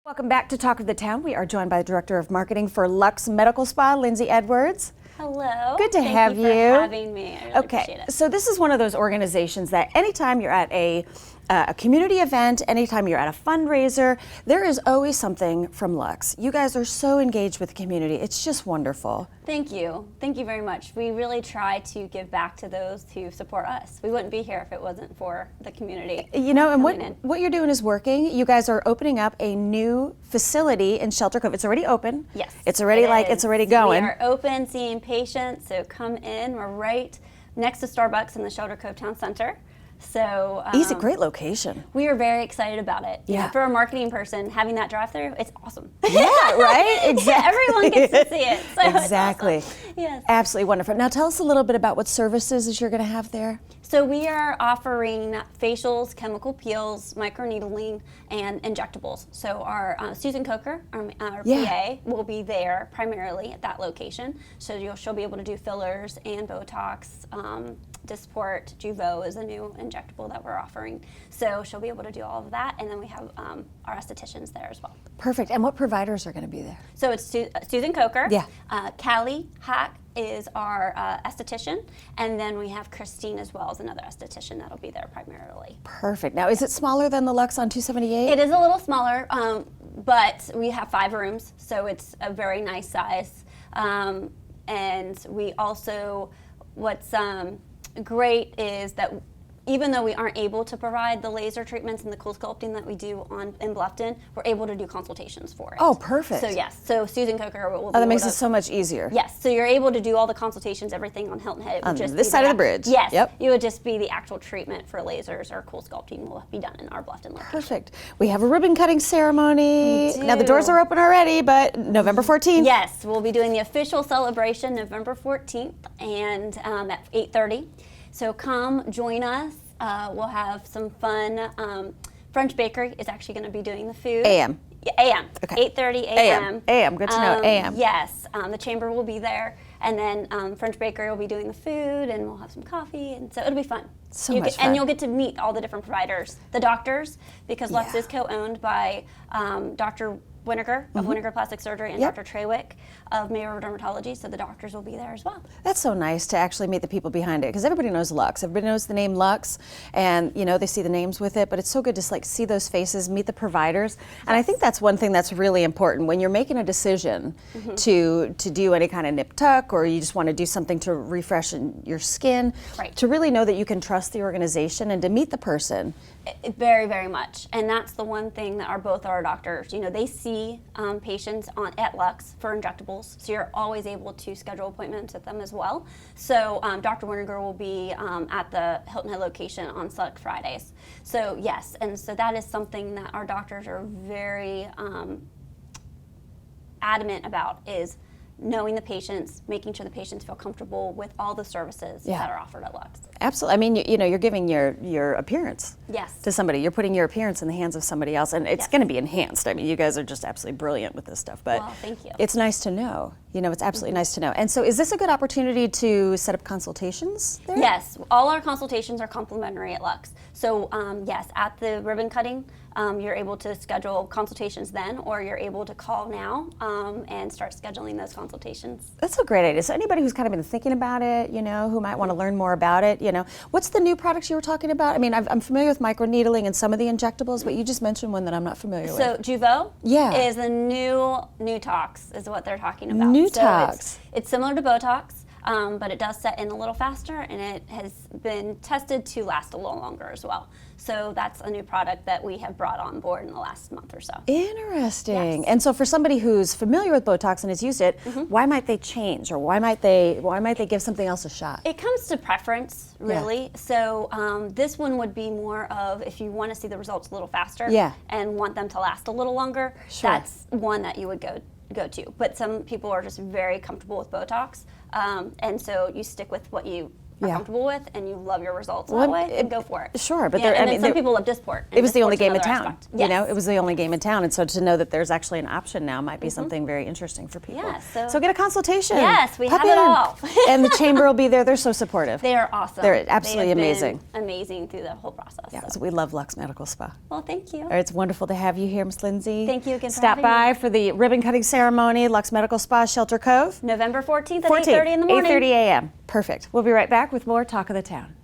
Welcome back to Talk of the Town. We are joined by the Director of Marketing for LUX Medical Spa, Lindsay Edwards. Hello. Good to have you. Thank you for having me. I really appreciate it. So this is one of those organizations that anytime you're at a community event, anytime you're at a fundraiser, there is always something from LUX. You guys are so engaged with the community. It's just wonderful. Thank you. Thank you very much. We really try to give back to those who support us. We wouldn't be here if it wasn't for the community. You know, and what you're doing is working. You guys are opening up a new facility in Shelter Cove. It's already open. Yes. It's already it's already going. We are open, seeing patients, so come in. We're right next to Starbucks in the Shelter Cove Town Center. So Easy, great location. We are very excited about it. Yeah. You know, for a marketing person, having that drive-through, it's awesome. Yeah, right? Exactly. Everyone gets to see it. So exactly. It's awesome. Yes. Absolutely wonderful. Now tell us a little bit about what services you're going to have there. So we are offering facials, chemical peels, microneedling, and injectables. So our Susan Coker, our PA, will be there primarily at that location. So she'll be able to do fillers and Botox. Dysport, Jeuveau is a new injectable that we're offering. So she'll be able to do all of that, and then we have our estheticians there as well. Perfect. And what providers are going to be there? So it's Susan Coker. Yeah. Callie Hack is our esthetician, and then we have Christine as well as another esthetician that'll be there primarily. Perfect. Now, is it smaller than the LUX on 278? It is a little smaller, but we have 5 rooms, so it's a very nice size. And we also, what's great is that even though we aren't able to provide the laser treatments and the cool sculpting that we do in Bluffton, we're able to do consultations for it. Oh, perfect. So yes, so Susan Coker will be that makes it so much easier. Yes, so you're able to do all the consultations, everything on Hilton Head. It would On just this be side of the bridge. Yes, Yep. it would just be the actual treatment for lasers or cool sculpting will be done in our Bluffton location. Perfect. We have a ribbon cutting ceremony. We do. Now the doors are open already, but November 14th. Yes, we'll be doing the official celebration November 14th and at 8:30. So come join us. We'll have some fun. French Bakery is actually going to be doing the food. AM. Yeah, AM. Okay. 8:30 AM. AM. Good to know. AM. Yes. The chamber will be there, and then French Bakery will be doing the food, and we'll have some coffee, and so it'll be fun. So much fun. And you'll get to meet all the different providers, the doctors, because LUX is co-owned by Dr. Winiger of Winiger Plastic Surgery and Dr. Treywick of Mayo Dermatology, so the doctors will be there as well. That's so nice to actually meet the people behind it, because everybody knows LUX. Everybody knows the name LUX, and you know they see the names with it. But it's so good to see those faces, meet the providers, and I think that's one thing that's really important when you're making a decision to do any kind of nip tuck, or you just want to do something to refresh your skin. Right. To really know that you can trust the organization and to meet the person. Very, very much, and that's the one thing that both our doctors, you know, they see patients at LUX for injectables, so you're always able to schedule appointments with them as well. So Dr. Winiger will be at the Hilton Head location on select Fridays. So yes, and so that is something that our doctors are very adamant about, is knowing the patients, making sure the patients feel comfortable with all the services that are offered at LUX. Absolutely. I mean, you know, you're giving your appearance to somebody. You're putting your appearance in the hands of somebody else, and it's going to be enhanced. I mean, you guys are just absolutely brilliant with this stuff. But well, thank you. It's nice to know. You know, it's absolutely nice to know. And so is this a good opportunity to set up consultations there? Yes. All our consultations are complimentary at LUX. So, yes, at the ribbon cutting, you're able to schedule consultations then, or you're able to call now and start scheduling those consultations. That's a great idea. So anybody who's kind of been thinking about it, you know, who might want to learn more about it, you know, what's the new products you were talking about? I mean, I'm familiar with microneedling and some of the injectables, but you just mentioned one that I'm not familiar with. So Jeuveau is the new tox, is what they're talking about. New tox. It's similar to Botox, but it does set in a little faster, and it has been tested to last a little longer as well. So that's a new product that we have brought on board in the last month or so. Interesting. Yes. And so for somebody who's familiar with Botox and has used it, why might they change, or why might they give something else a shot? It comes to preference, really. Yeah. So this one would be more of, if you want to see the results a little faster and want them to last a little longer, that's one that you would go to. But some people are just very comfortable with Botox, and so you stick with what you are Yeah. comfortable with and you love your results Well, that way, then go for it. Sure, but yeah, there, and I then mean, some there- people love Dysport. it was the only Dysport's game in another town. aspect. You know, Yes. it was the only game in town, and so to know that there's actually an option now might be something very interesting for people. Yeah, so get a consultation. Yes, we Pop have it in. all. And the chamber will be there. They're so supportive. They are awesome. They're absolutely They have amazing. been amazing through the whole process. Yeah, so. so we love Lux Medical Spa. Well, thank you. All right, it's wonderful to have you here, Miss Lindsay. Thank you again for Stop having by me. for the ribbon cutting ceremony, Lux Medical Spa, Shelter Cove. November 14th at 8:30 in the morning. 8:30 a.m. Perfect. We'll be right back with more Talk of the Town.